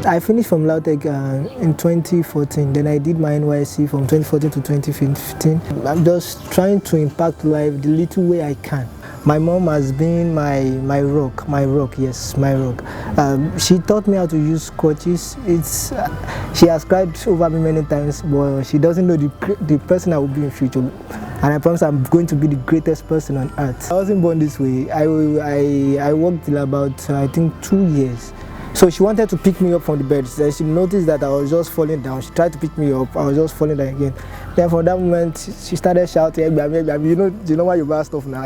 I finished from LAUTECH in 2014. Then I did my NYSC from 2014 to 2015. I'm just trying to impact life the little way I can. My mom has been my rock, yes, my rock. She taught me how to use crutches. She has cried over me many times, but she doesn't know the person I will be in future. And I promise I'm going to be the greatest person on earth. I wasn't born this way. I worked till about, I think, 2 years. So she wanted to pick me up from the bed. So she noticed that I was just falling down. She tried to pick me up. I was just falling down again. Then from that moment, she started shouting, you know why you buy stuff now?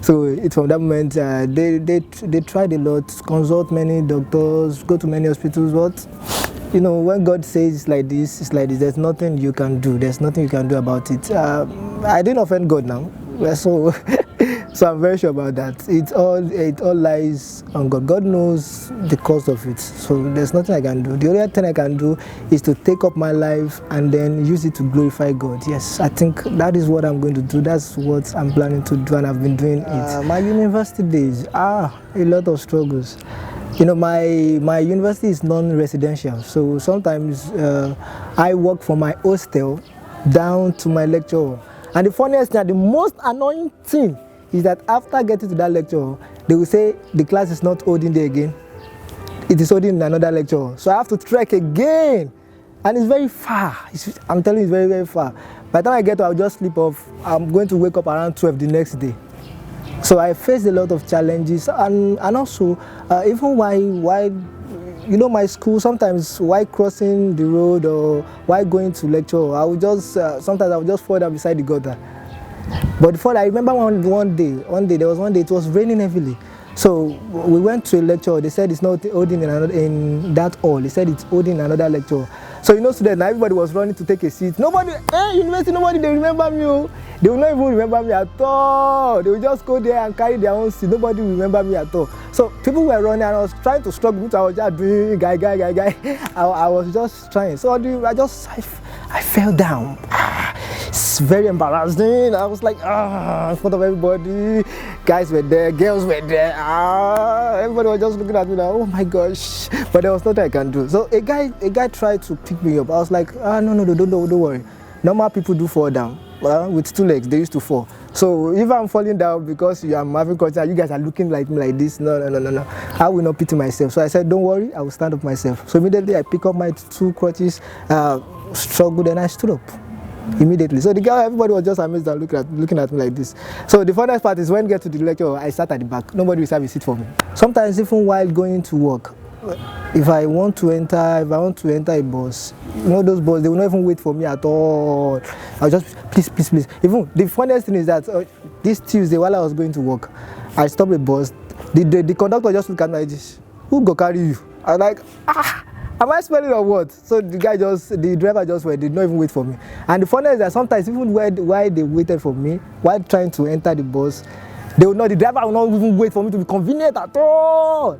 So it's from that moment, they tried a lot, consult many doctors, go to many hospitals, but you know, when God says it's like this, it's like this. There's nothing you can do. There's nothing you can do about it. I didn't offend God now. So I'm very sure about that. It all lies on God. God knows the cause of it. So there's nothing I can do. The only thing I can do is to take up my life and then use it to glorify God. Yes, I think that is what I'm going to do. That's what I'm planning to do, and I've been doing it. My university days, a lot of struggles. You know, my university is non-residential, so sometimes I work from my hostel down to my lecture hall. And the funniest thing, the most annoying thing is that after getting to that lecture hall, they will say the class is not holding there again. It is holding in another lecture hall. So I have to trek again. And it's very far. I'm telling you, it's very, very far. By the time I get to, I'll just sleep off. I'm going to wake up around 12 the next day. So I faced a lot of challenges, and also even while you know, my school, sometimes while crossing the road or while going to lecture, I would just sometimes I would just fall down beside the gutter. But before, I remember one day it was raining heavily. So we went to a lecture. They said it's not holding in that hall. They said it's holding another lecture. So you know, students, everybody was running to take a seat. Nobody, university, nobody, they remember me. They will not even remember me at all. They will just go there and carry their own seat. Nobody will remember me at all. So people were running, and I was trying to struggle. I was just doing guy. I was just trying. So I fell down. It's very embarrassing. I was like, in front of everybody. Guys were there, girls were there. Everybody was just looking at me like, oh my gosh. But there was nothing I can do. So a guy tried to pick me up. I was like, no, don't worry. Normal people do fall down. With 2 legs, they used to fall. So if I'm falling down because I'm having concern, you guys are looking like me like this, no. I will not pity myself. So I said, don't worry, I will stand up myself. So immediately I pick up my 2 crutches, struggled, and I stood up. Immediately. So everybody was just amazed and looking at me like this. So the funniest part is when I get to the lecture, I sat at the back. Nobody will have a seat for me. Sometimes even while going to work, if I want to enter a bus, you know, those buses, they will not even wait for me at all. I'll just, please. Even the funniest thing is that this Tuesday, while I was going to work, I stopped the bus. The conductor just looked at me like this. Who go carry you? I was like, am I smelling or what? So the driver just went, did not even wait for me. And the funniest is that sometimes even while they waited for me, while trying to enter the bus, the driver will not even wait for me to be convenient at all.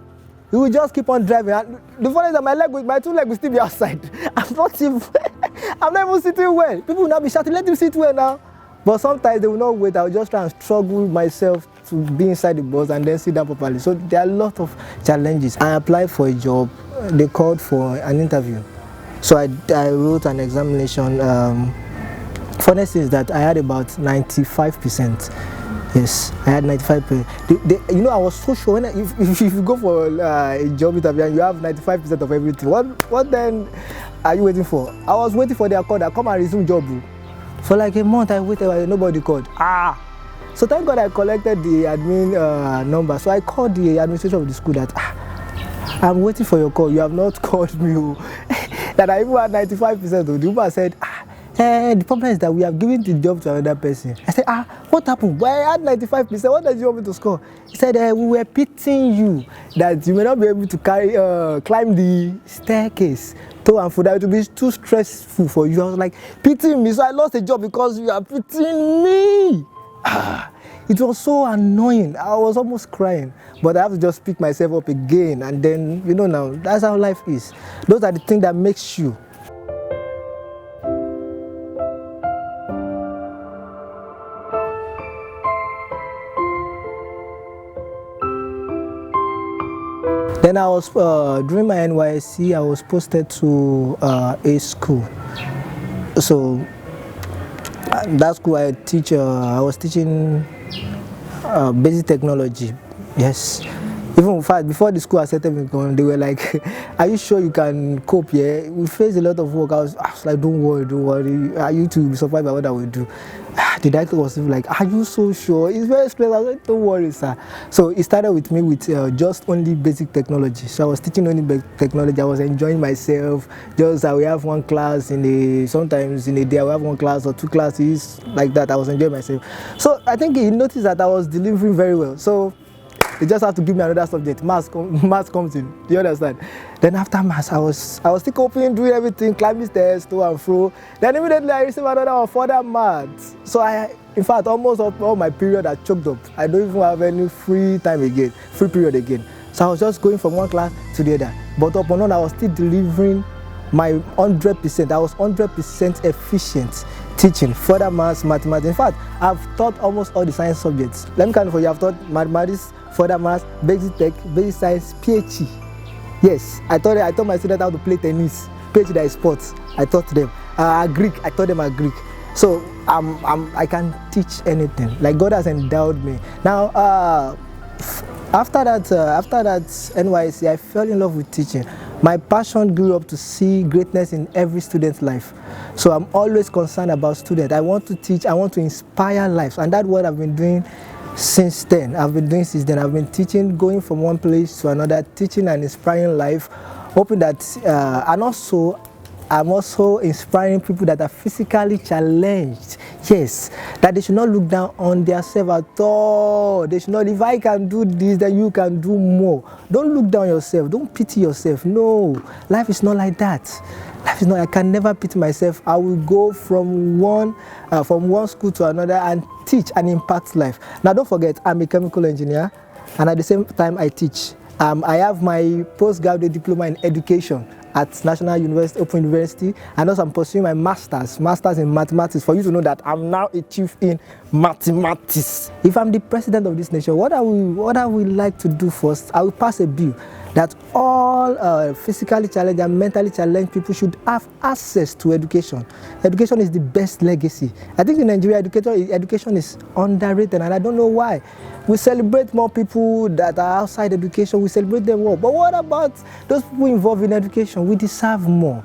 He will just keep on driving. And the funny is that my 2 legs will still be outside. I'm not even sitting well. People will not be shouting, let him sit well now. But sometimes they will not wait. I will just try and struggle myself to be inside the bus and then sit down properly. So there are a lot of challenges. I applied for a job. They called for an interview. So I wrote an examination. Funny thing is that I had about 95%. Yes, I had 95%. You know, I was so sure if you go for a job interview and you have 95% of everything, what then are you waiting for? I was waiting for their call that come and resume job. For like a month I waited, but nobody called. So thank God I collected the admin number. So I called the administration of the school that I'm waiting for your call. You have not called me. That I even had 95%. The woman said, the problem is that we have given the job to another person. I said, what happened? Well, I had 95%. What did you want me to score? He said, we were pitying you that you may not be able to climb the staircase to and fro. That it will be too stressful for you. I was like, pitying me. So I lost a job because you are pitying me. It was so annoying. I was almost crying. But I have to just pick myself up again. And then, you know, now, that's how life is. Those are the things that makes you. Then I was, during my NYSC, I was posted to a school. So that school I teach, I was teaching basic technology, yes. Even in fact, before the school accepted me, they were like, are you sure you can cope? Yeah, we faced a lot of work. I was like, don't worry. Are you to be surprised by what I will do? The director was like, are you so sure? It's very stressful. I was like, don't worry, sir. So it started with me with just only basic technology. So I was teaching only basic technology. I was enjoying myself. Just we have one class sometimes in a day, I will have one class or two classes like that. I was enjoying myself. So I think he noticed that I was delivering very well. So they just have to give me another subject. Maths comes in. Do you understand? Then after maths, I was still coping, doing everything, climbing stairs, to and fro. Then immediately I received another one for that maths. So in fact, almost all my period I choked up. I don't even have any free period again. So I was just going from one class to the other. But upon all, I was still delivering my 100%. I was 100% efficient teaching further maths, mathematics. In fact, I've taught almost all the science subjects. Let me count for you. I've taught mathematics, further maths, basic tech, basic science, PhD. Yes, I taught my students how to play tennis. PhD that is sports. I taught them. Greek. I taught them Greek. So I can teach anything. Like God has endowed me. Now, after that NYSC, I fell in love with teaching. My passion grew up to see greatness in every student's life. So I'm always concerned about students. I want to teach, I want to inspire lives. And that's what I've been doing since then. I've been teaching, going from one place to another, teaching and inspiring life, hoping that, and also, I'm also inspiring people that are physically challenged. Yes, that they should not look down on themselves at all. They should not, if I can do this, then you can do more. Don't look down on yourself. Don't pity yourself. No, life is not like that. Life is not, I can never pity myself. I will go from one school to another and teach and impact life. Now, don't forget, I'm a chemical engineer, and at the same time, I teach. I have my postgraduate diploma in education at National University, Open University, and also I'm pursuing my master's in mathematics, for you to know that I'm now a chief in mathematics. If I'm the president of this nation, what I would like to do first, I will pass a bill that all physically challenged and mentally challenged people should have access to education. Education is the best legacy. I think in Nigeria, education is underrated, and I don't know why. We celebrate more people that are outside education, we celebrate them more. But what about those people involved in education? We deserve more.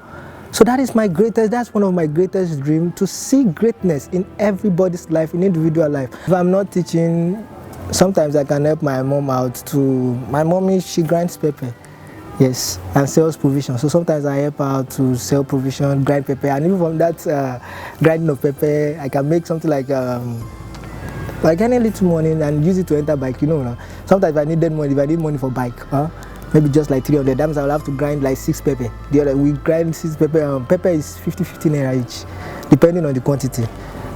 So that's one of my greatest dreams, to see greatness in everybody's life, in individual life. If I'm not teaching, sometimes I can help my mom out. My mommy, she grinds pepper, yes, and sells provision. So sometimes I help her out to sell provision, grind pepper, and even from that grinding of pepper, I can make something like any little money and use it to enter bike. You know, sometimes if I need money for bike, maybe just like 300, that means I will have to grind like 6 pepper. The other, we grind 6 pepper. Pepper is 50 naira each, depending on the quantity.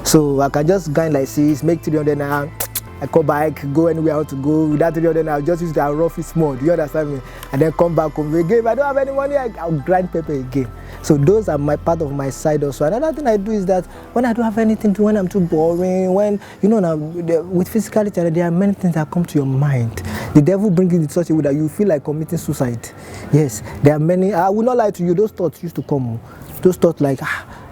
So I can just grind like 6, make 300 naira. I come back, go anywhere I want to go. Without 300 naira, I'll just use the rough it small. Do you understand me? And then come back home again. If I don't have any money, I'll grind pepper again. So those are part of my side also. Another thing I do is that when I don't have anything to do, when I'm too boring, when, you know, now with physicality, there are many things that come to your mind. The devil brings it in such a way that you feel like committing suicide. Yes, there are many. I will not lie to you, those thoughts used to come. Those thoughts like,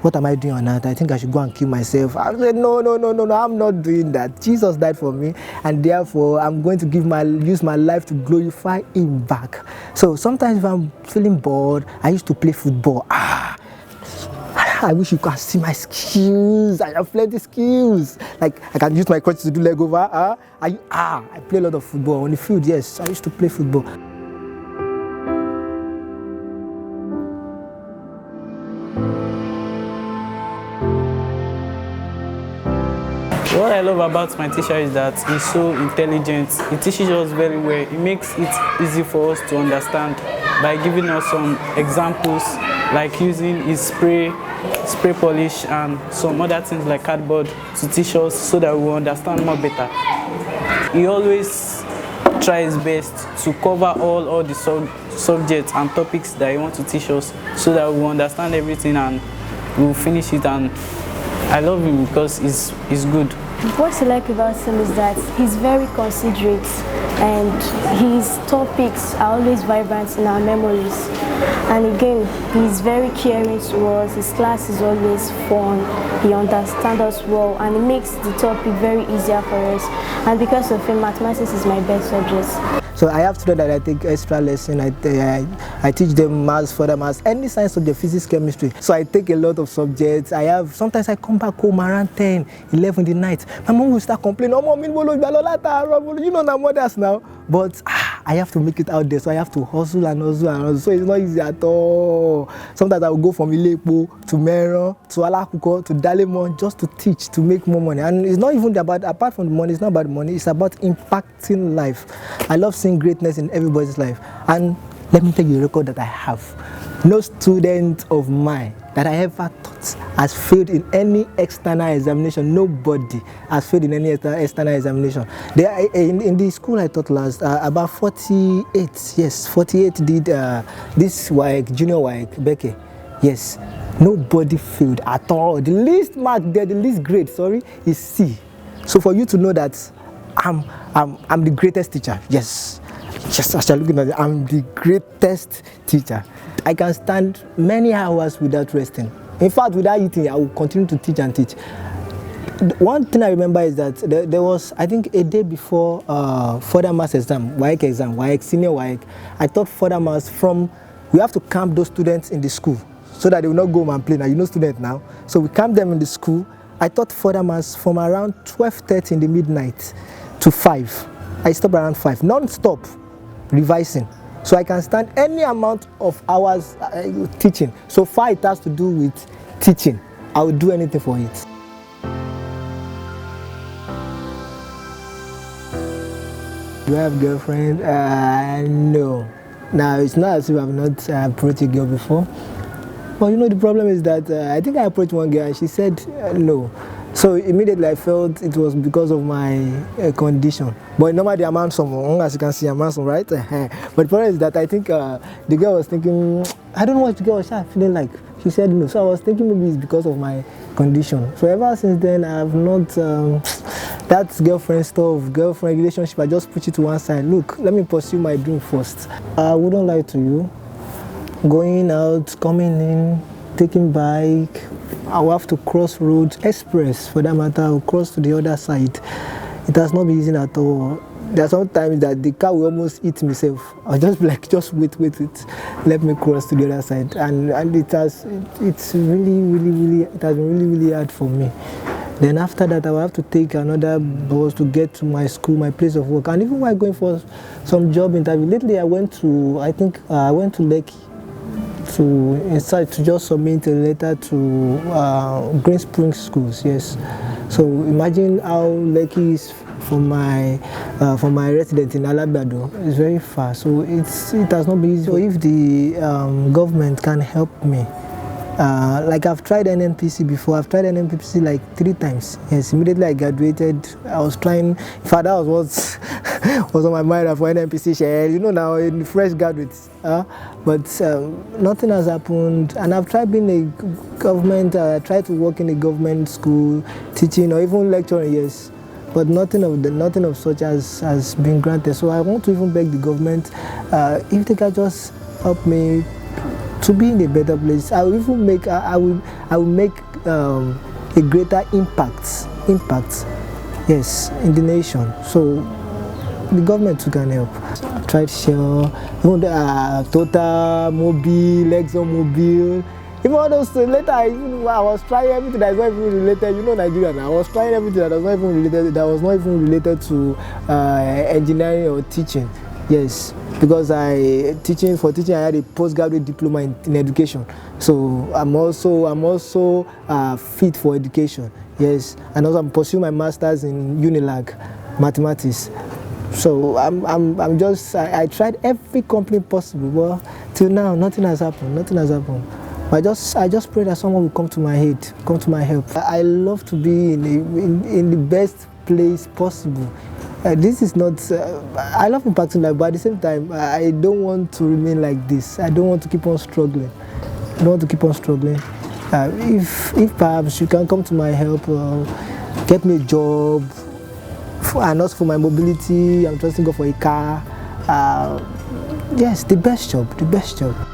what am I doing on that? I think I should go and kill myself. I said, no, I'm not doing that. Jesus died for me, and therefore I'm going to use my life to glorify him back. So sometimes if I'm feeling bored, I used to play football. I wish you could see my skills. I have plenty skills. Like I can use my crutch to do leg over. I play a lot of football on the field. Yes, I used to play football. What I love about my teacher is that he's so intelligent. He teaches us very well. He makes it easy for us to understand by giving us some examples, like using his spray polish and some other things like cardboard to teach us so that we will understand more better. He always tries best to cover all the subjects and topics that he wants to teach us so that we will understand everything and we will finish it. And I love him because he's good. What I like about him is that he's very considerate. and his topics are always vibrant in our memories. And again, he's very caring to us. His class is always fun. He understands us well, and it makes the topic very easier for us. And because of him, mathematics is my best subject. So I have students that I take extra lesson. I teach them maths, further maths, any science subject, physics, chemistry. So I take a lot of subjects. Sometimes I come back home around 10, 11 in the night. My mom will start complaining, oh, mom, you know, now mothers now. But I have to make it out there, so I have to hustle and hustle and hustle. So it's not easy at all. Sometimes I will go from Ilepo to Meron to Alakuko to Dalemon just to teach, to make more money. And it's not even about, apart from the money, it's not about the money, it's about impacting life. I love seeing greatness in everybody's life. And let me tell you a record that I have. No student of mine that I ever taught has failed in any external examination. Nobody has failed in any external examination. In the school I taught last, about 48, yes, 48 did this WAEC, junior WAEC, Beke. Yes, nobody failed at all. The least mark there, the least grade, sorry, is C. So for you to know that I'm the greatest teacher, yes. Just as you're looking at it, I'm the greatest teacher. I can stand many hours without resting. In fact, without eating, I will continue to teach and teach. One thing I remember is that there was, I think, a day before further maths exam, WAEC, senior WAEC, I taught further maths from, we have to camp those students in the school so that they will not go home and play. Now, you know students now. So we camp them in the school. I taught further maths from around 12:30 in the midnight to 5. I stopped around 5, non-stop revising. So I can stand any amount of hours teaching. So far it has to do with teaching. I will do anything for it. Do I have a girlfriend? No. Now it's not as if I've not approached a girl before. But you know the problem is that I think I approached one girl and she said no. So immediately I felt it was because of my condition. But normally I'm handsome, as you can see I'm handsome, right? But the problem is that I think the girl was thinking, I don't know what the girl was feeling like. She said no. So I was thinking maybe it's because of my condition. So ever since then I have not, that girlfriend stuff, girlfriend relationship, I just put it to one side. Look, let me pursue my dream first. I wouldn't lie to you. Going out, coming in, taking bike, I will have to cross road, express for that matter, I will cross to the other side. It has not been easy at all. There are some times that the car will almost eat myself. I'll just be like, just wait, let me cross to the other side. And it has been really hard for me. Then after that, I will have to take another bus to get to my school, my place of work. And even while going for some job interview, lately I went to, I went to Lekki to just submit a letter to Green Spring schools, yes. So imagine how Lekki is from my residence in Alabado. It's very far, so it has not been easy. So if the government can help me, like I've tried NNPC before. I've tried NNPC like 3 times. Yes, immediately I graduated, I was trying. In fact, that was what was on my mind for NNPC. You know now, in fresh graduates. But nothing has happened. And I've tried being a government. I tried to work in a government school, teaching or even lecturing. Yes, but nothing of such has been granted. So I want to even beg the government if they can just help me to be in a better place. I will even make I will make a greater impact, yes, in the nation. So the government too can help. I tried Shell, even Total, Mobile, ExxonMobil, even all those later. I was trying everything that is not even related. You know Nigeria now. I was trying everything that was not even related to engineering or teaching. Yes, because for teaching I had a postgraduate diploma in education. So I'm also fit for education. Yes, and also I'm pursuing my masters in Unilag, mathematics. So I tried every company possible, but till now nothing has happened. I just pray that someone will come to my help. I love to be in the best place possible. This is not, I love impacting life, but at the same time, I don't want to remain like this. I don't want to keep on struggling. If perhaps you can come to my help, get me a job, and also for my mobility, I'm trusting God for a car. Yes, the best job, the best job.